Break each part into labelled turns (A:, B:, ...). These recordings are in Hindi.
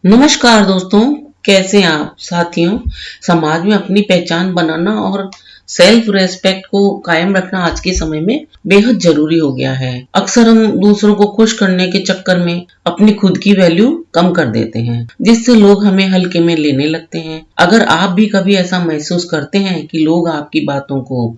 A: नमस्कार दोस्तों, कैसे हैं आप साथियों। समाज में अपनी पहचान बनाना और सेल्फ रेस्पेक्ट को कायम रखना आज के समय में बेहद जरूरी हो गया है। अक्सर हम दूसरों को खुश करने के चक्कर में अपनी खुद की वैल्यू कम कर देते हैं, जिससे लोग हमें हल्के में लेने लगते हैं। अगर आप भी कभी ऐसा महसूस करते हैं कि लोग आपकी बातों को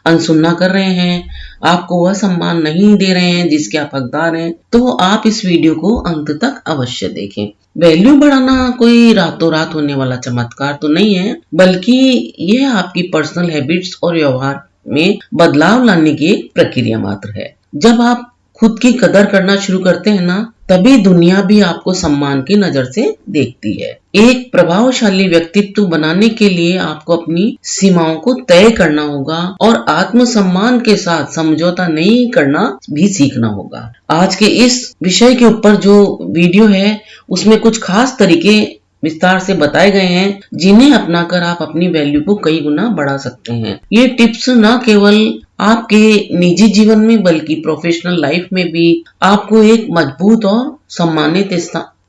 A: अनसुना कर रहे हैं, आपको वह सम्मान नहीं दे रहे हैं जिसके आप हकदार हैं, तो आप इस वीडियो को अंत तक अवश्य देखें। वैल्यू बढ़ाना कोई रातों रात होने वाला चमत्कार तो नहीं है, बल्कि यह आपकी पर्सनल हैबिट्स और व्यवहार में बदलाव लाने की एक प्रक्रिया मात्र है। जब आप खुद की कदर करना शुरू करते हैं ना, तभी दुनिया भी आपको सम्मान की नजर से देखती है। एक प्रभावशाली व्यक्तित्व बनाने के लिए आपको अपनी सीमाओं को तय करना होगा और आत्मसम्मान के साथ समझौता नहीं करना भी सीखना होगा। आज के इस विषय के ऊपर जो वीडियो है उसमें कुछ खास तरीके विस्तार से बताए गए हैं, जिन्हें अपनाकर आप अपनी वैल्यू को कई गुना बढ़ा सकते हैं। ये टिप्स न केवल आपके निजी जीवन में बल्कि प्रोफेशनल लाइफ में भी आपको एक मजबूत और सम्मानित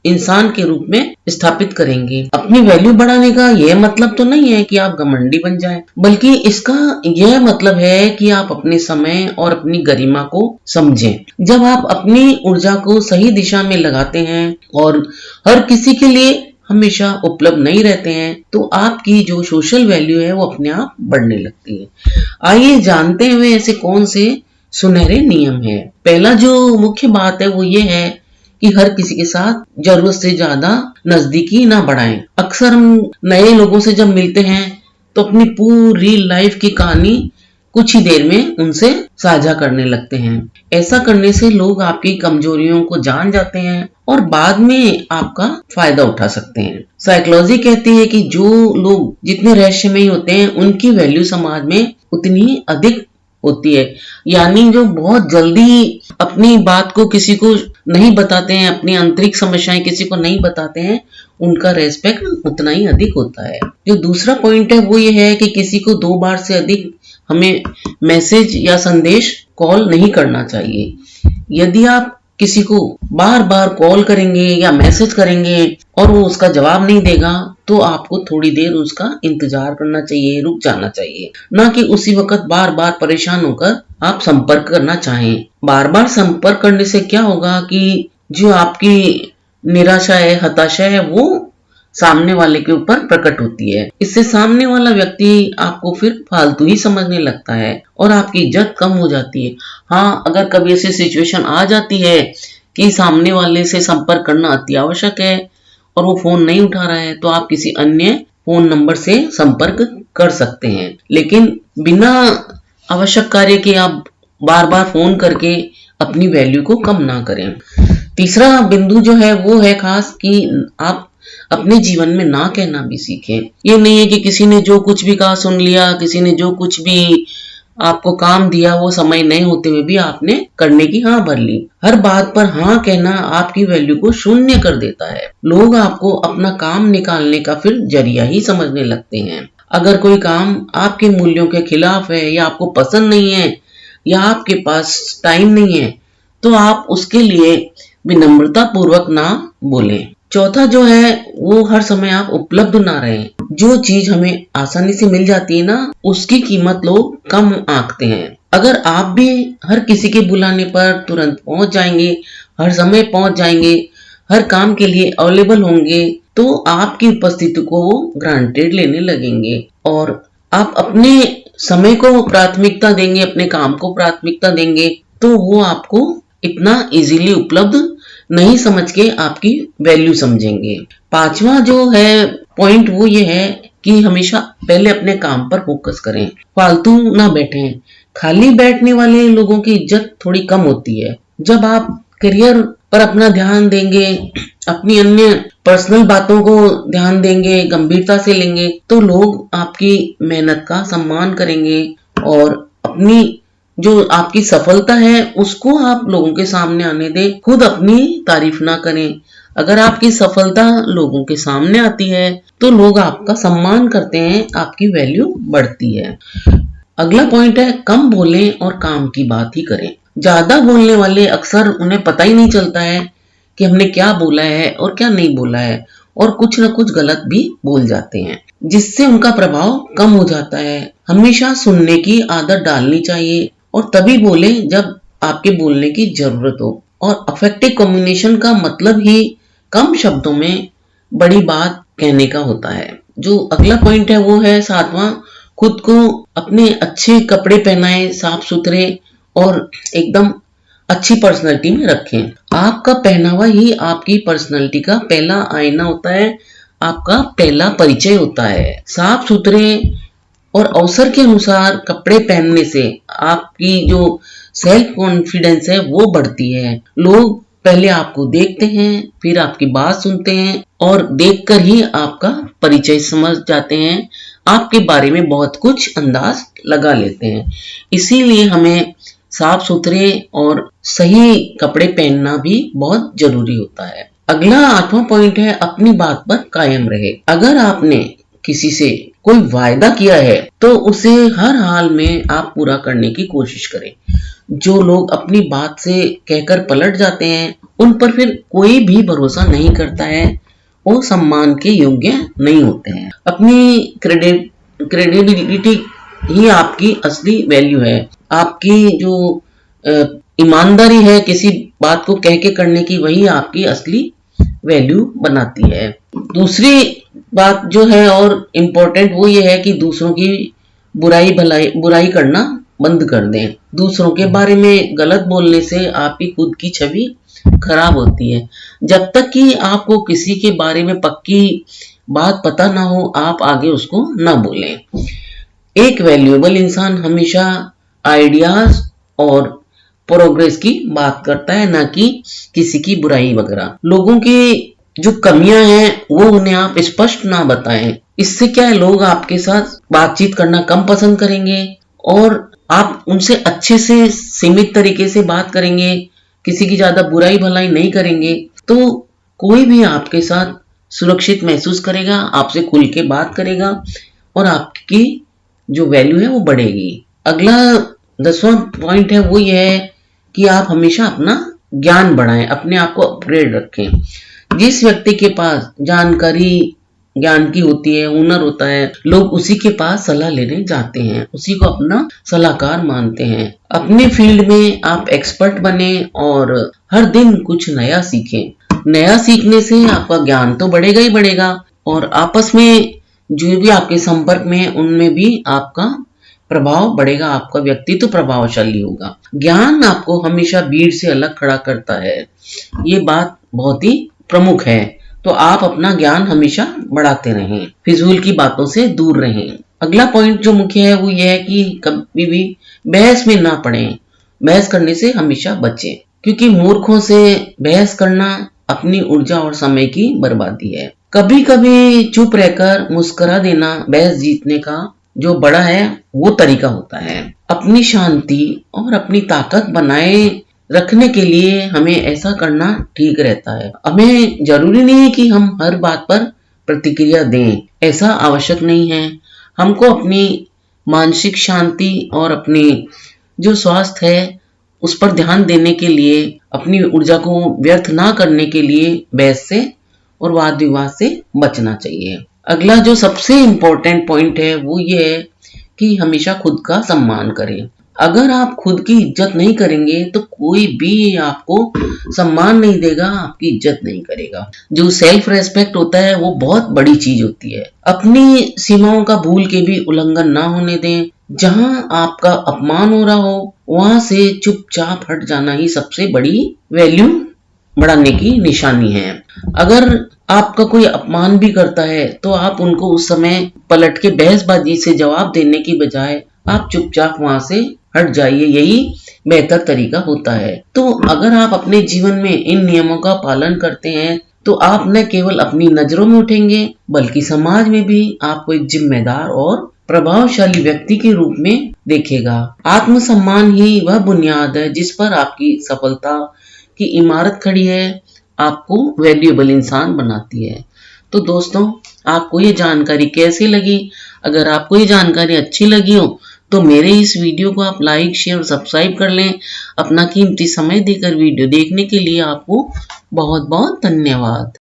A: इंसान के रूप में स्थापित करेंगे। अपनी वैल्यू बढ़ाने का यह मतलब तो नहीं है कि आप घमंडी बन जाएं, बल्कि इसका यह मतलब है कि आप अपने समय और अपनी गरिमा को समझें। जब आप अपनी ऊर्जा को सही दिशा में लगाते हैं और हर किसी के लिए हमेशा उपलब्ध नहीं रहते हैं, तो आपकी जो सोशल वैल्यू है वो अपने आप बढ़ने लगती है। आइए जानते हैं ऐसे कौन से सुनहरे नियम है। पहला जो मुख्य बात है वो ये है कि हर किसी के साथ जरूरत से ज्यादा नजदीकी ना बढ़ाएं। अक्सर हम नए लोगों से जब मिलते हैं तो अपनी पूरी लाइफ की कहानी कुछ ही देर में उनसे साझा करने लगते हैं। ऐसा करने से लोग आपकी कमजोरियों को जान जाते हैं और बाद में आपका फायदा उठा सकते हैं। साइकोलॉजी कहती है कि जो लोग जितने रहस्यमयी होते हैं उनकी वैल्यू समाज में उतनी अधिक होती है। यानी जो बहुत जल्दी अपनी बात को किसी को नहीं बताते हैं, अपनी आंतरिक समस्याएं किसी को नहीं बताते हैं, उनका रेस्पेक्ट उतना ही अधिक होता है। जो दूसरा पॉइंट है वो ये है कि किसी को 2 बार से अधिक हमें मैसेज या संदेश कॉल नहीं करना चाहिए। यदि आप किसी को बार बार कॉल करेंगे या मैसेज करेंगे और वो उसका जवाब नहीं देगा, तो आपको थोड़ी देर उसका इंतजार करना चाहिए, रुक जाना चाहिए, ना कि उसी वक्त बार बार परेशान होकर आप संपर्क करना चाहें। बार बार संपर्क करने से क्या होगा कि जो आपकी निराशा है, हताशा है, वो सामने वाले के ऊपर प्रकट होती है। इससे सामने वाला व्यक्ति आपको फिर फालतू ही समझने लगता है और आपकी इज्जत कम हो जाती है। हाँ, अगर कभी ऐसी सिचुएशन आ जाती है कि सामने वाले से संपर्क करना अति आवश्यक है और वो फोन नहीं उठा रहा है, तो आप किसी अन्य फोन नंबर से संपर्क कर सकते हैं, लेकिन बिना आवश्यक कार्य के आप बार बार फोन करके अपनी वैल्यू को कम ना करें। तीसरा बिंदु जो है वो है खास कि आप अपने जीवन में ना कहना भी सीखें। ये नहीं है कि किसी ने जो कुछ भी कहा सुन लिया, किसी ने जो कुछ भी आपको काम दिया वो समय नहीं होते हुए भी आपने करने की हाँ भर ली। हर बात पर हाँ कहना आपकी वैल्यू को शून्य कर देता है। लोग आपको अपना काम निकालने का फिर जरिया ही समझने लगते हैं। अगर कोई काम आपके मूल्यों के खिलाफ है या आपको पसंद नहीं है या आपके पास टाइम नहीं है, तो आप उसके लिए विनम्रता पूर्वक ना बोलें। चौथा जो है वो हर समय आप उपलब्ध ना रहें। जो चीज हमें आसानी से मिल जाती है ना, उसकी कीमत लोग कम आंकते हैं। अगर आप भी हर किसी के बुलाने पर तुरंत पहुंच जाएंगे, हर समय पहुंच जाएंगे, हर काम के लिए अवेलेबल होंगे, तो आपकी उपस्थिति को वो ग्रांटेड लेने लगेंगे और आप अपने समय को प्राथमिकता देंगे, अपने काम को प्राथमिकता देंगे, तो वो आपको इतना इजीली उपलब्ध नहीं समझ के आपकी वैल्यू समझेंगे। पांचवा जो है पॉइंट वो ये है कि हमेशा पहले अपने काम पर फोकस करें, फालतू ना बैठें। खाली बैठने वाले लोगों की इज्जत थोड़ी कम होती है। जब आप करियर पर अपना ध्यान देंगे, अपनी अन्य पर्सनल बातों को ध्यान देंगे, गंभीरता से लेंगे, तो लोग आपकी मेहनत का सम्मान करेंगे और अपनी जो आपकी सफलता है उसको आप लोगों के सामने आने दें। खुद अपनी तारीफ ना करें। अगर आपकी सफलता लोगों के सामने आती है तो लोग आपका सम्मान करते हैं, आपकी वैल्यू बढ़ती है। अगला पॉइंट है कम बोलें और काम की बात ही करें। ज्यादा बोलने वाले अक्सर उन्हें पता ही नहीं चलता है कि हमने क्या बोला है और क्या नहीं बोला है, और कुछ न कुछ गलत भी बोल जाते हैं, जिससे उनका प्रभाव कम हो जाता है। हमेशा सुनने की आदत डालनी चाहिए और तभी बोले जब आपके बोलने की जरूरत हो। और अफेक्टिव कम्युनिकेशन का मतलब ही कम शब्दों में बड़ी बात कहने का होता है। जो अगला पॉइंट है वो है 7वां, खुद को अपने अच्छे कपड़े पहनाएं, साफ सुथरे और एकदम अच्छी पर्सनैलिटी में रखें। आपका पहनावा ही आपकी पर्सनैलिटी का पहला आईना होता है, आपका पहला परिचय होता है। साफ सुथरे और अवसर के अनुसार कपड़े पहनने से आपकी जो सेल्फ कॉन्फिडेंस है वो बढ़ती है। लोग पहले आपको देखते हैं, फिर आपकी बात सुनते हैं और देखकर ही आपका परिचय समझ जाते हैं, आपके बारे में बहुत कुछ अंदाज लगा लेते हैं। इसीलिए हमें साफ सुथरे और सही कपड़े पहनना भी बहुत जरूरी होता है। अगला 8वां पॉइंट है अपनी बात पर कायम रहे। अगर आपने किसी से कोई वायदा किया है तो उसे हर हाल में आप पूरा करने की कोशिश करें। जो लोग अपनी बात से कहकर पलट जाते हैं उन पर फिर कोई भी भरोसा नहीं करता है, वो सम्मान के योग्य नहीं होते हैं। अपनी क्रेडिबिलिटी ही आपकी असली वैल्यू है। आपकी जो ईमानदारी है किसी बात को कह के करने की, वही आपकी असली वैल्यू बनाती है। दूसरी बात जो है और इम्पोर्टेंट वो ये है कि दूसरों की बुराई करना बंद कर दें। दूसरों के बारे में गलत बोलने से आपकी खुद की छवि खराब होती है। जब तक कि आपको किसी के बारे में पक्की बात पता ना हो, आप आगे उसको ना बोलें। एक वैल्यूएबल इंसान हमेशा आइडियाज और प्रोग्रेस की बात करता है, ना कि किसी की बुराई वगैरह। लोगों की जो कमियां हैं वो उन्हें आप स्पष्ट ना बताएं। इससे क्या है, लोग आपके साथ बातचीत करना कम पसंद करेंगे और आप उनसे अच्छे से सीमित तरीके से बात करेंगे, किसी की ज्यादा बुराई भलाई नहीं करेंगे, तो कोई भी आपके साथ सुरक्षित महसूस करेगा, आपसे खुल के बात करेगा और आपकी जो वैल्यू है वो बढ़ेगी। अगला 10वां पॉइंट है वो ये है कि आप हमेशा अपना ज्ञान बढ़ाएं, अपने आप को अपग्रेड रखें। जिस व्यक्ति के पास जानकारी ज्ञान की होती है, हुनर होता है, लोग उसी के पास सलाह लेने जाते हैं, उसी को अपना सलाहकार मानते हैं। अपने फील्ड में आप एक्सपर्ट बने और हर दिन कुछ नया सीखें। नया सीखने से आपका ज्ञान तो बढ़ेगा ही बढ़ेगा और आपस में जो भी आपके संपर्क में है उनमें भी आपका प्रभाव बढ़ेगा, आपका व्यक्तित्व प्रभावशाली होगा। ज्ञान आपको हमेशा भीड़ से अलग खड़ा करता है, ये बात बहुत ही प्रमुख है। तो आप अपना ज्ञान हमेशा बढ़ाते रहें, फिजूल की बातों से दूर रहें। अगला पॉइंट जो मुख्य है वो यह है कि कभी भी बहस में ना पड़ें, बहस करने से हमेशा बचें, क्योंकि मूर्खों से बहस करना अपनी ऊर्जा और समय की बर्बादी है। कभी कभी चुप रहकर मुस्कुरा देना बहस जीतने का जो बड़ा है वो तरीका होता है। अपनी शांति और अपनी ताकत बनाए रखने के लिए हमें ऐसा करना ठीक रहता है। हमें जरूरी नहीं है कि हम हर बात पर प्रतिक्रिया दें, ऐसा आवश्यक नहीं है। हमको अपनी मानसिक शांति और अपनी जो स्वास्थ्य है उस पर ध्यान देने के लिए, अपनी ऊर्जा को व्यर्थ ना करने के लिए बहस से और वाद विवाद से बचना चाहिए। अगला जो सबसे इम्पोर्टेंट पॉइंट है वो ये है कि हमेशा खुद का सम्मान करें। अगर आप खुद की इज्जत नहीं करेंगे तो कोई भी आपको सम्मान नहीं देगा, आपकी इज्जत नहीं करेगा। जो सेल्फ रेस्पेक्ट होता है वो बहुत बड़ी चीज होती है। अपनी सीमाओं का भूल के भी उल्लंघन ना होने दें। जहां आपका अपमान हो रहा हो वहां से चुपचाप हट जाना ही सबसे बड़ी वैल्यू बढ़ाने की निशानी है। अगर आपका कोई अपमान भी करता है तो आप उनको उस समय पलट के बहसबाजी से जवाब देने की बजाय आप चुपचाप वहां से हट जाइए, यही बेहतर तरीका होता है। तो अगर आप अपने जीवन में इन नियमों का पालन करते हैं तो आप न केवल अपनी नजरों में उठेंगे बल्कि समाज में भी आपको एक जिम्मेदार और प्रभावशाली व्यक्ति के रूप में देखेगा। आत्मसम्मान ही वह बुनियाद है जिस पर आपकी सफलता की इमारत खड़ी है, आपको वैल्यूएबल इंसान बनाती है। तो दोस्तों, आपको ये जानकारी कैसी लगी? अगर आपको ये जानकारी अच्छी लगी हो तो मेरे इस वीडियो को आप लाइक, शेयर और सब्सक्राइब कर लें। अपना कीमती समय देकर वीडियो देखने के लिए आपको बहुत बहुत धन्यवाद।